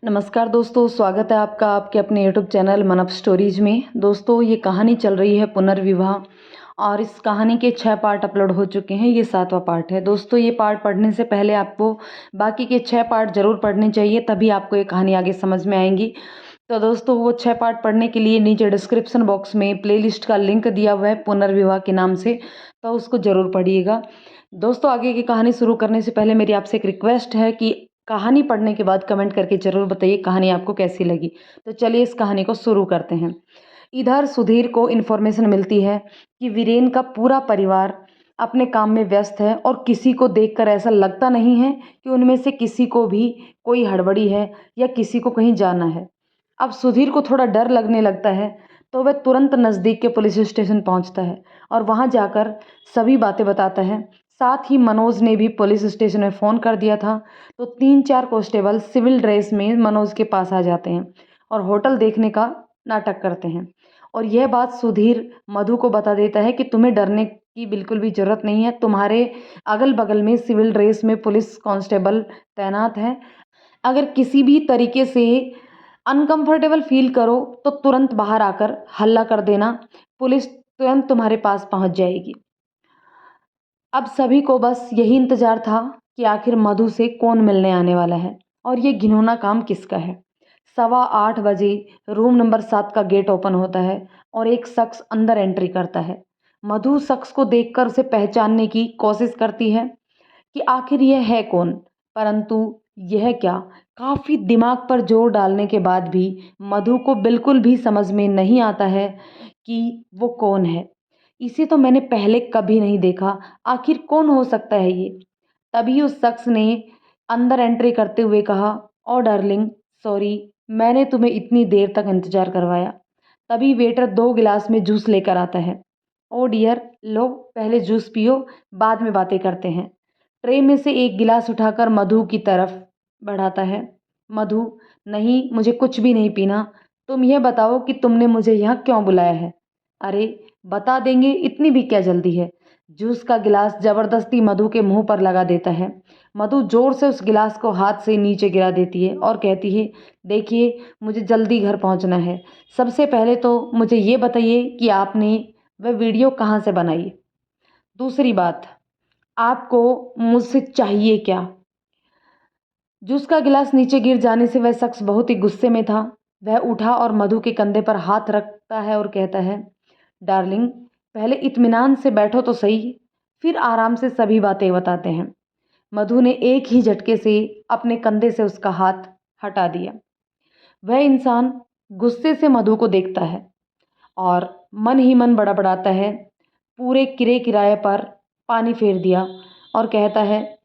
नमस्कार दोस्तों, स्वागत है आपका आपके अपने यूट्यूब चैनल मन अप स्टोरीज में। दोस्तों, ये कहानी चल रही है पुनर्विवाह और इस कहानी के 6 पार्ट अपलोड हो चुके हैं। ये 7वां पार्ट है। दोस्तों, ये पार्ट पढ़ने से पहले आपको बाकी के 6 पार्ट ज़रूर पढ़ने चाहिए, तभी आपको ये कहानी आगे समझ में आएंगी। तो दोस्तों, वो 6 पार्ट पढ़ने के लिए नीचे डिस्क्रिप्शन बॉक्स में प्लेलिस्ट का लिंक दिया हुआ है पुनर्विवाह के नाम से, तो उसको ज़रूर पढ़िएगा। दोस्तों, आगे की कहानी शुरू करने से पहले मेरी आपसे एक रिक्वेस्ट है कि कहानी पढ़ने के बाद कमेंट करके ज़रूर बताइए कहानी आपको कैसी लगी। तो चलिए इस कहानी को शुरू करते हैं। इधर सुधीर को इन्फॉर्मेशन मिलती है कि वीरेन का पूरा परिवार अपने काम में व्यस्त है और किसी को देखकर ऐसा लगता नहीं है कि उनमें से किसी को भी कोई हड़बड़ी है या किसी को कहीं जाना है। अब सुधीर को थोड़ा डर लगने लगता है, तो वह तुरंत नज़दीक के पुलिस स्टेशन पहुंचता है और वहां जाकर सभी बातें बताता है। साथ ही मनोज ने भी पुलिस स्टेशन में फ़ोन कर दिया था, तो 3-4 कांस्टेबल सिविल ड्रेस में मनोज के पास आ जाते हैं और होटल देखने का नाटक करते हैं। और यह बात सुधीर मधु को बता देता है कि तुम्हें डरने की बिल्कुल भी ज़रूरत नहीं है, तुम्हारे अगल बगल में सिविल ड्रेस में पुलिस कांस्टेबल तैनात हैं। अगर किसी भी तरीके से अनकंफर्टेबल फील करो तो तुरंत बाहर आकर हल्ला कर देना, पुलिस तुरंत तुम्हारे पास पहुंच जाएगी। अब सभी को बस यही इंतजार था कि आखिर मधु से कौन मिलने आने वाला है और ये घिनौना काम किसका है। 8:15 बजे रूम नंबर 7 का गेट ओपन होता है और एक शख्स अंदर एंट्री करता है। मधु शख्स को देखकर उसे पहचानने की कोशिश करती है कि आखिर यह है कौन, परंतु यह क्या, काफ़ी दिमाग पर जोर डालने के बाद भी मधु को बिल्कुल भी समझ में नहीं आता है कि वो कौन है। इसे तो मैंने पहले कभी नहीं देखा, आखिर कौन हो सकता है ये। तभी उस शख्स ने अंदर एंट्री करते हुए कहा, ओ डार्लिंग, सॉरी मैंने तुम्हें इतनी देर तक इंतज़ार करवाया। तभी वेटर 2 गिलास में जूस लेकर आता है। ओ डियर, लो पहले जूस पियो, बाद में बातें करते हैं। ट्रे में से एक गिलास उठाकर मधु की तरफ बढ़ाता है। मधु, नहीं मुझे कुछ भी नहीं पीना, तुम यह बताओ कि तुमने मुझे यहाँ क्यों बुलाया है। अरे बता देंगे, इतनी भी क्या जल्दी है। जूस का गिलास जबरदस्ती मधु के मुंह पर लगा देता है। मधु जोर से उस गिलास को हाथ से नीचे गिरा देती है और कहती है, देखिए मुझे जल्दी घर पहुंचना है। सबसे पहले तो मुझे ये बताइए कि आपने वह वीडियो कहाँ से बनाई। दूसरी बात, आपको मुझसे चाहिए क्या। जूस का गिलास नीचे गिर जाने से वह शख्स बहुत ही गुस्से में था। वह उठा और मधु के कंधे पर हाथ रखता है और कहता है, डार्लिंग पहले इत्मीनान से बैठो तो सही, फिर आराम से सभी बातें बताते हैं। मधु ने एक ही झटके से अपने कंधे से उसका हाथ हटा दिया। वह इंसान गुस्से से मधु को देखता है और मन ही मन बड़बड़ाता है, पूरे किराए पर पानी फेर दिया और कहता है,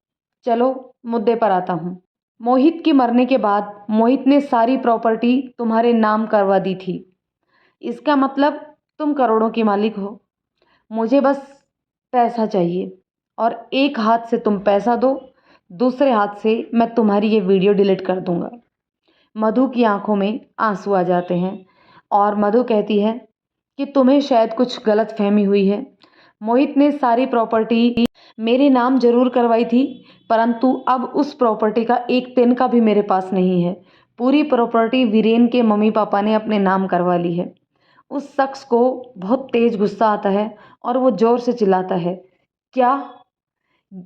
चलो मुद्दे पर आता हूँ। मोहित के मरने के बाद मोहित ने सारी प्रॉपर्टी तुम्हारे नाम करवा दी थी। इसका मतलब तुम करोड़ों की मालिक हो। मुझे बस पैसा चाहिए और एक हाथ से तुम पैसा दो, दूसरे हाथ से मैं तुम्हारी ये वीडियो डिलीट कर दूंगा। मधु की आंखों में आंसू आ जाते हैं और मधु कहती है कि तुम्हें शायद कुछ गलत फहमी हुई है। मोहित ने सारी प्रॉपर्टी मेरे नाम जरूर करवाई थी, परंतु अब उस प्रॉपर्टी का एक पेन का भी मेरे पास नहीं है। पूरी प्रॉपर्टी वीरेन के मम्मी पापा ने अपने नाम करवा ली है। उस शख्स को बहुत तेज गुस्सा आता है और वो जोर से चिल्लाता है, क्या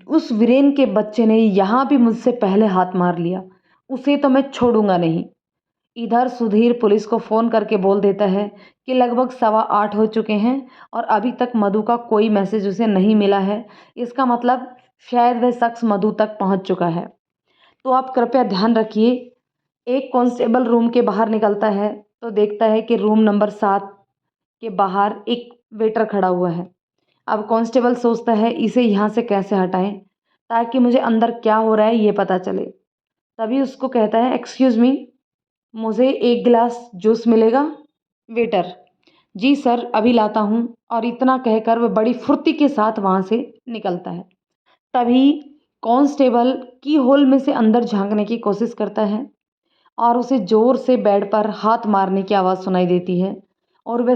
उस वीरेन के बच्चे ने यहाँ भी मुझसे पहले हाथ मार लिया, उसे तो मैं छोड़ूंगा नहीं। इधर सुधीर पुलिस को फ़ोन करके बोल देता है कि लगभग 8:15 हो चुके हैं और अभी तक मधु का कोई मैसेज उसे नहीं मिला है। इसका मतलब शायद वह शख्स मधु तक पहुंच चुका है। तो आप कृपया ध्यान रखिए। एक कांस्टेबल रूम के बाहर निकलता है तो देखता है कि रूम नंबर 7 के बाहर एक वेटर खड़ा हुआ है। अब कांस्टेबल सोचता है इसे यहाँ से कैसे हटाएं ताकि मुझे अंदर क्या हो रहा है ये पता चले। तभी उसको कहता है, एक्सक्यूज़ मी, मुझे एक गिलास जूस मिलेगा। वेटर, जी सर अभी लाता हूँ। और इतना कहकर वह बड़ी फुर्ती के साथ वहाँ से निकलता है। तभी कांस्टेबल की होल में से अंदर झांकने की कोशिश करता है और उसे ज़ोर से बेड पर हाथ मारने की आवाज़ सुनाई देती है और वह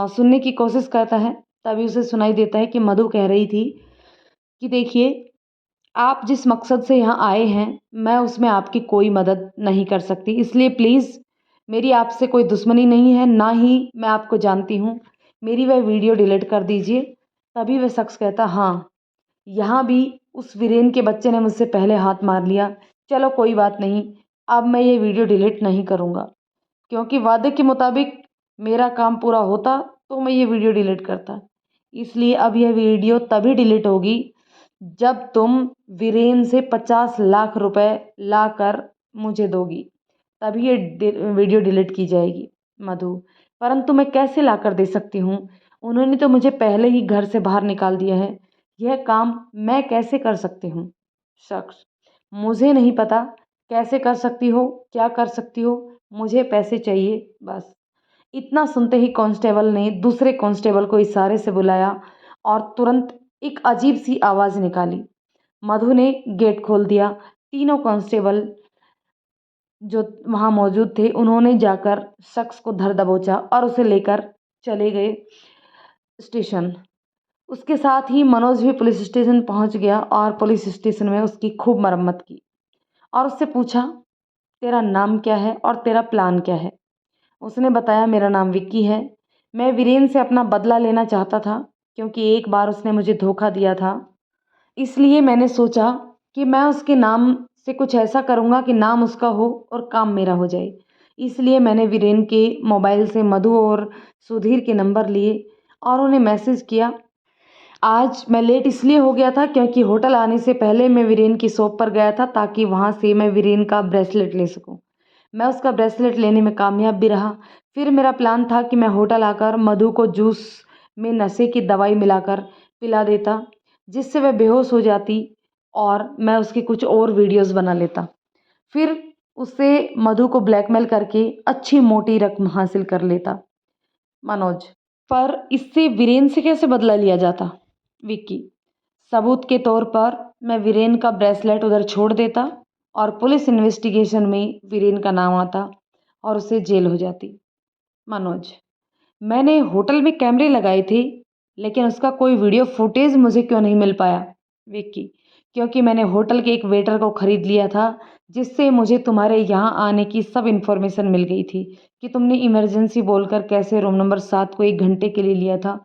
सुनने की कोशिश करता है। तभी उसे सुनाई देता है कि मधु कह रही थी कि देखिए आप जिस मकसद से यहाँ आए हैं, मैं उसमें आपकी कोई मदद नहीं कर सकती। इसलिए प्लीज़, मेरी आपसे कोई दुश्मनी नहीं है, ना ही मैं आपको जानती हूँ। मेरी वह वीडियो डिलीट कर दीजिए। तभी वह शख्स कहता, हाँ, यहाँ भी उस वीरेन के बच्चे ने मुझसे पहले हाथ मार लिया। चलो कोई बात नहीं, अब मैं ये वीडियो डिलीट नहीं करूँगा, क्योंकि वादे के मुताबिक मेरा काम पूरा होता तो मैं ये वीडियो डिलीट करता। इसलिए अब यह वीडियो तभी डिलीट होगी जब तुम वीरेन से 50 लाख रुपए लाकर मुझे दोगी, तभी ये वीडियो डिलीट की जाएगी। मधु, परंतु मैं कैसे लाकर दे सकती हूँ? उन्होंने तो मुझे पहले ही घर से बाहर निकाल दिया है। यह काम मैं कैसे कर सकती हूँ? शख्स, मुझे नहीं पता कैसे कर सकती हो, क्या कर सकती हो, मुझे पैसे चाहिए बस। इतना सुनते ही कांस्टेबल ने दूसरे कांस्टेबल को इशारे से बुलाया और तुरंत एक अजीब सी आवाज़ निकाली। मधु ने गेट खोल दिया। तीनों कांस्टेबल जो वहाँ मौजूद थे, उन्होंने जाकर शख्स को धर दबोचा और उसे लेकर चले गए स्टेशन। उसके साथ ही मनोज भी पुलिस स्टेशन पहुँच गया और पुलिस स्टेशन में उसकी खूब मरम्मत की और उससे पूछा, तेरा नाम क्या है और तेरा प्लान क्या है? उसने बताया, मेरा नाम विक्की है। मैं वीरेन से अपना बदला लेना चाहता था, क्योंकि एक बार उसने मुझे धोखा दिया था। इसलिए मैंने सोचा कि मैं उसके नाम से कुछ ऐसा करूँगा कि नाम उसका हो और काम मेरा हो जाए। इसलिए मैंने वीरेन के मोबाइल से मधु और सुधीर के नंबर लिए और उन्हें मैसेज किया। आज मैं लेट इसलिए हो गया था क्योंकि होटल आने से पहले मैं वीरेन की शॉप पर गया था, ताकि वहाँ से मैं वीरेन का ब्रेसलेट ले सकूँ। मैं उसका ब्रेसलेट लेने में कामयाब भी रहा। फिर मेरा प्लान था कि मैं होटल आकर मधु को जूस में नशे की दवाई मिलाकर पिला देता, जिससे वह बेहोश हो जाती और मैं उसकी कुछ और वीडियोस बना लेता। फिर उससे मधु को ब्लैकमेल करके अच्छी मोटी रकम हासिल कर लेता। मनोज, पर इससे वीरेन से कैसे बदला लिया जाता? विक्की, सबूत के तौर पर मैं वीरेन का ब्रेसलेट उधर छोड़ देता और पुलिस इन्वेस्टिगेशन में वीरेन का नाम आता और उसे जेल हो जाती। मनोज, मैंने होटल में कैमरे लगाए थे, लेकिन उसका कोई वीडियो फुटेज मुझे क्यों नहीं मिल पाया? विक्की, क्योंकि मैंने होटल के एक वेटर को खरीद लिया था, जिससे मुझे तुम्हारे यहाँ आने की सब इन्फॉर्मेशन मिल गई थी कि तुमने इमरजेंसी बोलकर कैसे रूम नंबर 7 को 1 घंटे के लिए लिया था।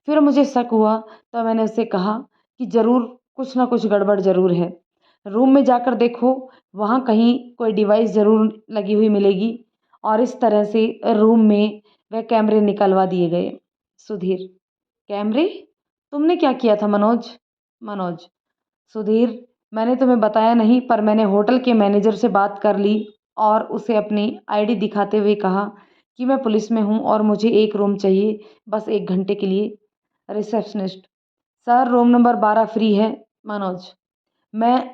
फिर मुझे शक हुआ, तो मैंने उससे कहा कि ज़रूर कुछ ना कुछ गड़बड़ ज़रूर है। रूम में जाकर देखो, वहाँ कहीं कोई डिवाइस ज़रूर लगी हुई मिलेगी। और इस तरह से रूम में वह कैमरे निकलवा दिए गए। सुधीर, कैमरे? तुमने क्या किया था मनोज? मनोज, सुधीर, मैंने तुम्हें बताया नहीं, पर मैंने होटल के मैनेजर से बात कर ली और उसे अपनी आईडी दिखाते हुए कहा कि मैं पुलिस में हूँ और मुझे एक रूम चाहिए, बस 1 घंटे के लिए। Receptionist, sir room number 12 free है। मनोज, मैं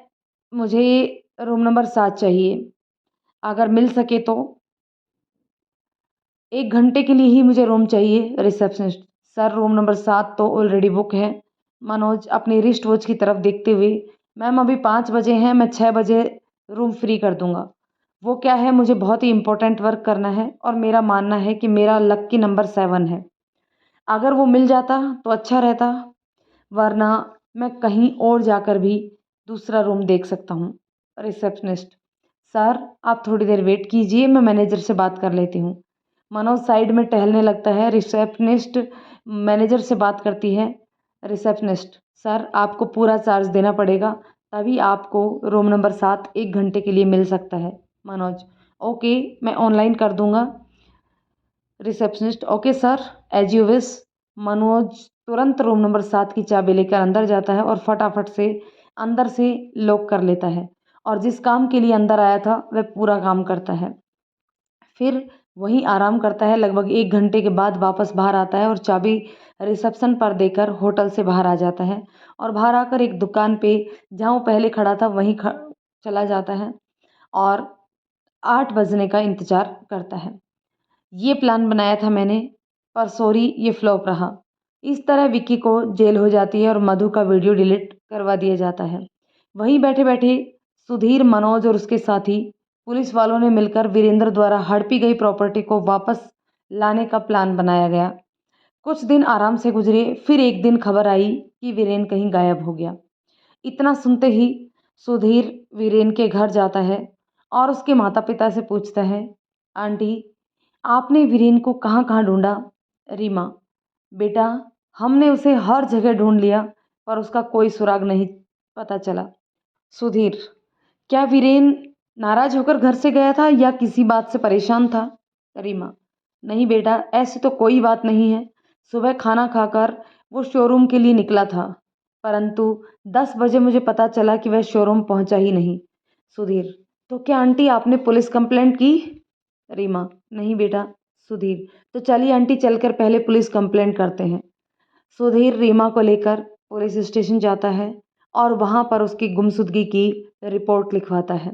मुझे रूम नंबर 7 चाहिए, अगर मिल सके तो। 1 घंटे के लिए ही मुझे रूम चाहिए। रिसेप्शनिस्ट, सर रूम नंबर 7 तो ऑलरेडी बुक है। मनोज अपनी रिस्ट वॉच की तरफ देखते हुए, मैम अभी 5 बजे हैं, मैं 6 बजे रूम फ्री कर दूंगा। वो क्या है, मुझे बहुत ही इंपॉर्टेंट वर्क करना है और मेरा मानना है कि मेरा लक्की नंबर 7 है। अगर वो मिल जाता तो अच्छा रहता, वरना मैं कहीं और जाकर भी दूसरा रूम देख सकता हूँ। रिसेप्शनिस्ट, सर आप थोड़ी देर वेट कीजिए, मैं मैनेजर से बात कर लेती हूँ। मनोज साइड में टहलने लगता है। रिसेप्शनिस्ट मैनेजर से बात करती है। रिसेप्शनिस्ट, सर आपको पूरा चार्ज देना पड़ेगा, तभी आपको रूम नंबर 7 1 घंटे के लिए मिल सकता है। मनोज, ओके, मैं ऑनलाइन कर दूंगा। Receptionist, okay sir, as you wish. Manoj तुरंत रूम नंबर 7 की चाबी लेकर अंदर जाता है और फटाफट से अंदर से लॉक कर लेता है और जिस काम के लिए अंदर आया था वह पूरा काम करता है। फिर वहीं आराम करता है। लगभग 1 घंटे के बाद वापस बाहर आता है और चाबी रिसेप्शन पर देकर होटल से बाहर आ जाता है और बाहर आकर एक दुकान पे, जहाँ वो पहले खड़ा था वहीं चला जाता है और 8 बजने का इंतज़ार करता है। ये प्लान बनाया था मैंने, पर सॉरी ये फ्लॉप रहा। इस तरह विक्की को जेल हो जाती है और मधु का वीडियो डिलीट करवा दिया जाता है। वहीं बैठे बैठे सुधीर, मनोज और उसके साथी पुलिस वालों ने मिलकर वीरेंद्र द्वारा हड़पी गई प्रॉपर्टी को वापस लाने का प्लान बनाया गया। कुछ दिन आराम से गुजरे, फिर एक दिन खबर आई कि वीरेन कहीं गायब हो गया। इतना सुनते ही सुधीर वीरेन के घर जाता है और उसके माता पिता से पूछता है, आंटी आपने वीरेन को कहाँ कहाँ ढूंढा? रीमा, बेटा हमने उसे हर जगह ढूंढ लिया पर उसका कोई सुराग नहीं पता चला। सुधीर, क्या वीरेन नाराज होकर घर से गया था या किसी बात से परेशान था? रीमा, नहीं बेटा ऐसी तो कोई बात नहीं है। सुबह खाना खाकर वो शोरूम के लिए निकला था, परंतु 10 बजे मुझे पता चला कि वह शोरूम पहुंचा ही नहीं। सुधीर, तो क्या आंटी आपने पुलिस कंप्लेंट की? रीमा, नहीं बेटा। सुधीर, तो चलिए आंटी चलकर पहले पुलिस कंप्लेंट करते हैं। सुधीर रीमा को लेकर पुलिस स्टेशन जाता है और वहाँ पर उसकी गुमशुदगी की रिपोर्ट लिखवाता है।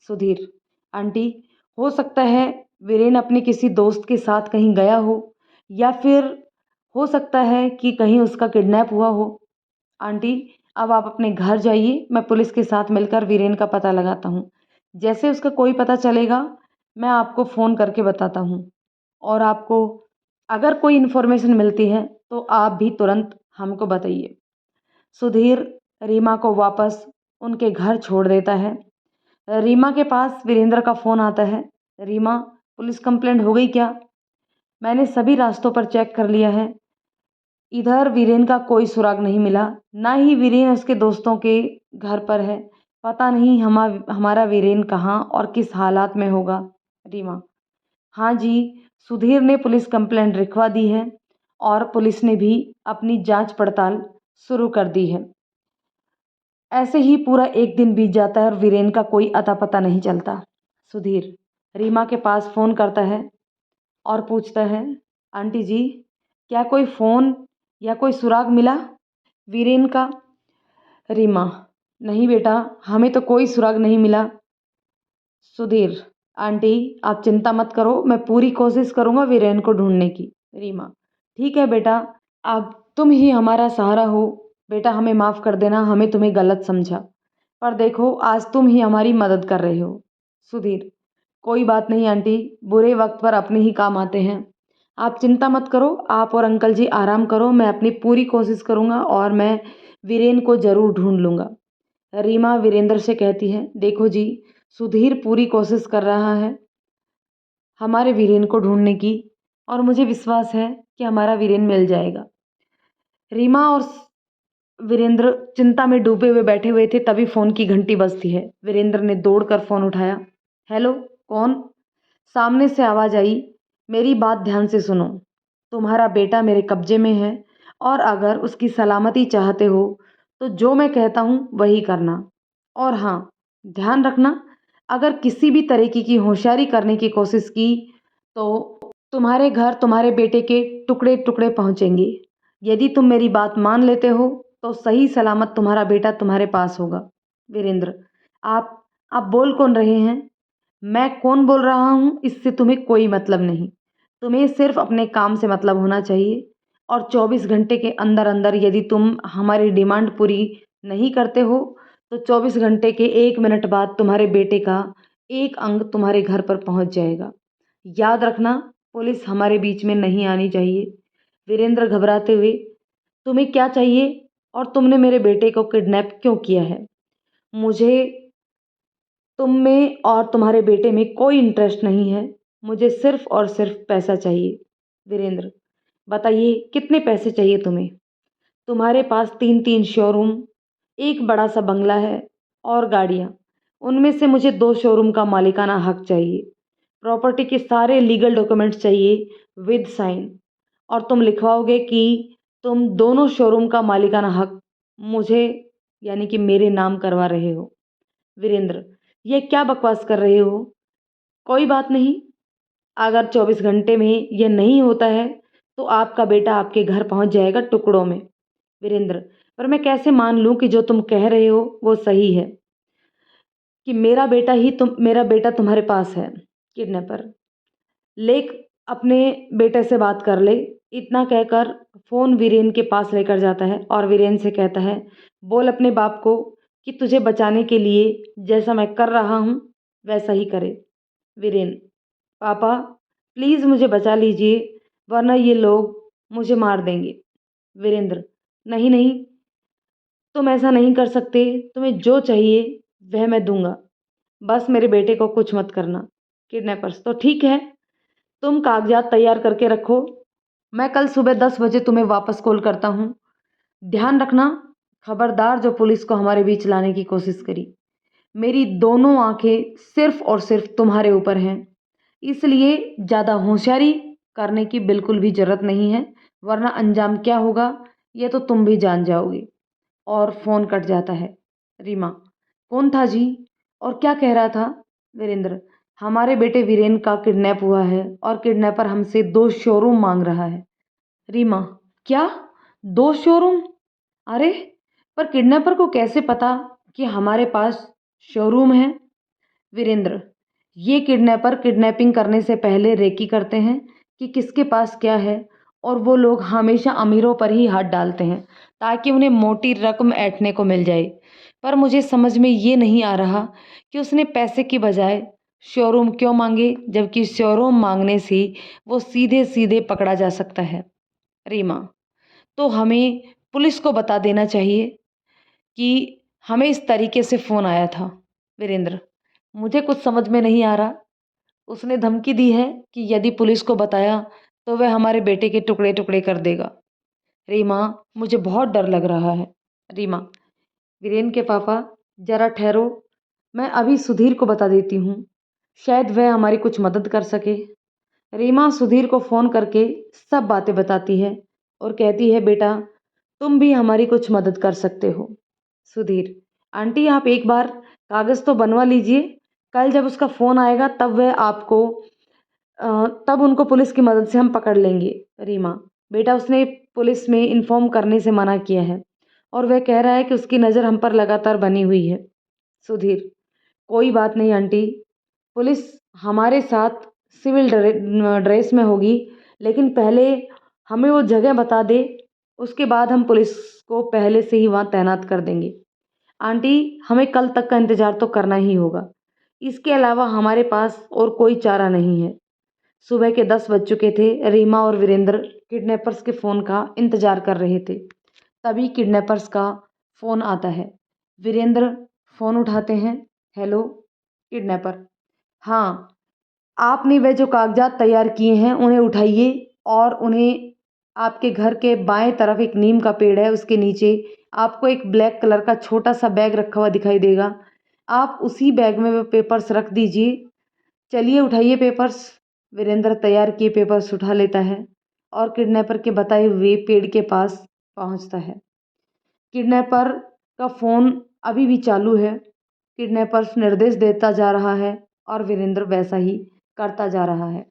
सुधीर, आंटी हो सकता है वीरेन अपने किसी दोस्त के साथ कहीं गया हो या फिर हो सकता है कि कहीं उसका किडनैप हुआ हो। आंटी अब आप अपने घर जाइए, मैं पुलिस के साथ मिलकर वीरेन का पता लगाता हूँ। जैसे उसका कोई पता चलेगा मैं आपको फ़ोन करके बताता हूँ और आपको अगर कोई इन्फॉर्मेशन मिलती है तो आप भी तुरंत हमको बताइए। सुधीर रीमा को वापस उनके घर छोड़ देता है। रीमा के पास वीरेंद्र का फ़ोन आता है। रीमा, पुलिस कंप्लेंट हो गई क्या? मैंने सभी रास्तों पर चेक कर लिया है, इधर वीरेन का कोई सुराग नहीं मिला, ना ही वीरेन उसके दोस्तों के घर पर है। पता नहीं हमारा वीरेन कहाँ और किस हालात में होगा। रीमा, हाँ जी, सुधीर ने पुलिस कंप्लेंट लिखवा दी है और पुलिस ने भी अपनी जांच पड़ताल शुरू कर दी है। ऐसे ही पूरा एक दिन बीत जाता है और वीरेन का कोई अता पता नहीं चलता। सुधीर रीमा के पास फ़ोन करता है और पूछता है, आंटी जी क्या कोई फ़ोन या कोई सुराग मिला वीरेन का? रीमा, नहीं बेटा हमें तो कोई सुराग नहीं मिला। सुधीर, आंटी आप चिंता मत करो, मैं पूरी कोशिश करूँगा वीरेन को ढूंढने की। रीमा, ठीक है बेटा, अब तुम ही हमारा सहारा हो। बेटा हमें माफ़ कर देना, हमें तुम्हें गलत समझा, पर देखो आज तुम ही हमारी मदद कर रहे हो। सुधीर, कोई बात नहीं आंटी, बुरे वक्त पर अपने ही काम आते हैं। आप चिंता मत करो, आप और अंकल जी आराम करो, मैं अपनी पूरी कोशिश करूँगा और मैं वीरेन को ज़रूर ढूंढ लूँगा। रीमा वीरेंद्र से कहती है, देखो जी सुधीर पूरी कोशिश कर रहा है हमारे वीरेन को ढूंढने की और मुझे विश्वास है कि हमारा वीरेन मिल जाएगा। रीमा और वीरेंद्र चिंता में डूबे हुए बैठे हुए थे, तभी फ़ोन की घंटी बजती है। वीरेंद्र ने दौड़कर फ़ोन उठाया। हेलो, कौन? सामने से आवाज़ आई, मेरी बात ध्यान से सुनो, तुम्हारा बेटा मेरे कब्जे में है और अगर उसकी सलामती चाहते हो तो जो मैं कहता हूँ वही करना। और हाँ, ध्यान रखना, अगर किसी भी तरीके की होशियारी करने की कोशिश की तो तुम्हारे घर तुम्हारे बेटे के टुकड़े टुकड़े पहुँचेंगे। यदि तुम मेरी बात मान लेते हो तो सही सलामत तुम्हारा बेटा तुम्हारे पास होगा। वीरेंद्र, आप बोल कौन रहे हैं? मैं कौन बोल रहा हूँ इससे तुम्हें कोई मतलब नहीं। तुम्हें सिर्फ अपने काम से मतलब होना चाहिए और 24 घंटे के अंदर अंदर यदि तुम हमारी डिमांड पूरी नहीं करते हो तो 24 घंटे के 1 मिनट बाद तुम्हारे बेटे का एक अंग तुम्हारे घर पर पहुंच जाएगा। याद रखना, पुलिस हमारे बीच में नहीं आनी चाहिए। वीरेंद्र घबराते हुए, तुम्हें क्या चाहिए और तुमने मेरे बेटे को किडनैप क्यों किया है? मुझे तुम में और तुम्हारे बेटे में कोई इंटरेस्ट नहीं है, मुझे सिर्फ और सिर्फ पैसा चाहिए। वीरेंद्र, बताइए कितने पैसे चाहिए तुम्हें? तुम्हारे पास 3-3 शोरूम, एक बड़ा सा बंगला है और गाड़ियाँ, उनमें से मुझे 2 शोरूम का मालिकाना हक चाहिए। प्रॉपर्टी के सारे लीगल डॉक्यूमेंट्स चाहिए विद साइन, और तुम लिखवाओगे कि तुम दोनों शोरूम का मालिकाना हक मुझे यानी कि मेरे नाम करवा रहे हो। वीरेंद्र, ये क्या बकवास कर रहे हो? कोई बात नहीं, अगर 24 घंटे में ये नहीं होता है तो आपका बेटा आपके घर पहुंच जाएगा टुकड़ों में। वीरेंद्र, पर मैं कैसे मान लूं कि जो तुम कह रहे हो वो सही है, कि मेरा बेटा तुम्हारे पास है? किडनैपर, लेक अपने बेटे से बात कर ले। इतना कहकर फोन वीरेन के पास लेकर जाता है और वीरेन से कहता है, बोल अपने बाप को कि तुझे बचाने के लिए जैसा मैं कर रहा हूँ वैसा ही करे। वीरेन, पापा प्लीज़ मुझे बचा लीजिए वरना ये लोग मुझे मार देंगे। वीरेंद्र, नहीं नहीं, तुम ऐसा नहीं कर सकते, तुम्हें जो चाहिए वह मैं दूंगा, बस मेरे बेटे को कुछ मत करना। किडनैपर्स, तो ठीक है, तुम कागजात तैयार करके रखो, मैं कल सुबह 10 बजे तुम्हें वापस कॉल करता हूँ। ध्यान रखना, खबरदार जो पुलिस को हमारे बीच लाने की कोशिश करी। मेरी दोनों आंखें सिर्फ और सिर्फ तुम्हारे ऊपर हैं, इसलिए ज़्यादा होशियारी करने की बिल्कुल भी ज़रूरत नहीं है, वरना अंजाम क्या होगा ये तो तुम भी जान जाओगे। और फ़ोन कट जाता है। रीमा, कौन था जी और क्या कह रहा था? वीरेंद्र, हमारे बेटे वीरेन का किडनैप हुआ है और किडनैपर हमसे 2 शोरूम मांग रहा है। रीमा, क्या? 2 शोरूम? अरे, पर किडनैपर को कैसे पता कि हमारे पास शोरूम है? वीरेंद्र, ये किडनैपर किडनैपिंग करने से पहले रेकी करते हैं कि किसके पास क्या है, और वो लोग हमेशा अमीरों पर ही हाथ डालते हैं ताकि उन्हें मोटी रकम ऐंठने को मिल जाए। पर मुझे समझ में ये नहीं आ रहा कि उसने पैसे की बजाय शोरूम क्यों मांगे, जबकि शोरूम मांगने से वो सीधे सीधे पकड़ा जा सकता है। रीमा, तो हमें पुलिस को बता देना चाहिए कि हमें इस तरीके से फ़ोन आया था। वीरेंद्र, मुझे कुछ समझ में नहीं आ रहा। उसने धमकी दी है कि यदि पुलिस को बताया तो वह हमारे बेटे के टुकड़े टुकड़े कर देगा। रीमा, मुझे बहुत डर लग रहा है। रीमा, वीरेन के पापा, जरा ठहरो, मैं अभी सुधीर को बता देती हूँ, शायद वह हमारी कुछ मदद कर सके। रीमा सुधीर को फ़ोन करके सब बातें बताती है और कहती है, बेटा तुम भी हमारी कुछ मदद कर सकते हो। सुधीर, आंटी आप एक बार कागज़ तो बनवा लीजिए, कल जब उसका फ़ोन आएगा तब वह आपको तब उनको पुलिस की मदद से हम पकड़ लेंगे। रीमा, बेटा उसने पुलिस में इन्फॉर्म करने से मना किया है और वह कह रहा है कि उसकी नज़र हम पर लगातार बनी हुई है। सुधीर, कोई बात नहीं आंटी, पुलिस हमारे साथ सिविल ड्रेस में होगी, लेकिन पहले हमें वो जगह बता दे, उसके बाद हम पुलिस को पहले से ही वहाँ तैनात कर देंगे। आंटी, हमें कल तक का इंतज़ार तो करना ही होगा, इसके अलावा हमारे पास और कोई चारा नहीं है। सुबह के 10 बज चुके थे। रीमा और वीरेंद्र किडनैपर्स के फ़ोन का इंतज़ार कर रहे थे। तभी किडनैपर्स का फ़ोन आता है। वीरेंद्र फ़ोन उठाते हैं। हेलो। किडनैपर, हाँ, आपने वह जो कागजात तैयार किए हैं उन्हें उठाइए और उन्हें आपके घर के बाएं तरफ एक नीम का पेड़ है, उसके नीचे आपको एक ब्लैक कलर का छोटा सा बैग रखा हुआ दिखाई देगा। आप उसी बैग में वो पेपर्स रख दीजिए। चलिए उठाइए पेपर्स। वीरेंद्र तैयार किए पेपर्स उठा लेता है और किडनैपर के बताए हुए पेड़ के पास पहुंचता है। किडनैपर का फ़ोन अभी भी चालू है। किडनैपर निर्देश देता जा रहा है और वीरेंद्र वैसा ही करता जा रहा है।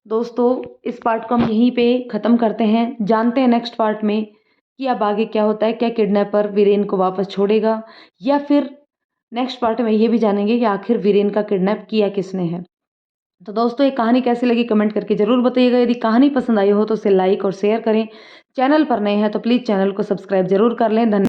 दोस्तों, इस पार्ट को हम यहीं पे ख़त्म करते हैं। जानते हैं नेक्स्ट पार्ट में कि अब आगे क्या होता है। क्या किडनैपर वीरेन को वापस छोड़ेगा, या फिर नेक्स्ट पार्ट में ये भी जानेंगे कि आखिर वीरेन का किडनैप किया किसने है। तो दोस्तों, ये कहानी कैसी लगी कमेंट करके ज़रूर बताइएगा। यदि कहानी पसंद आई हो तो उसे लाइक और शेयर करें। चैनल पर नए हैं तो प्लीज़ चैनल को सब्सक्राइब ज़रूर कर लें। धन्यवाद।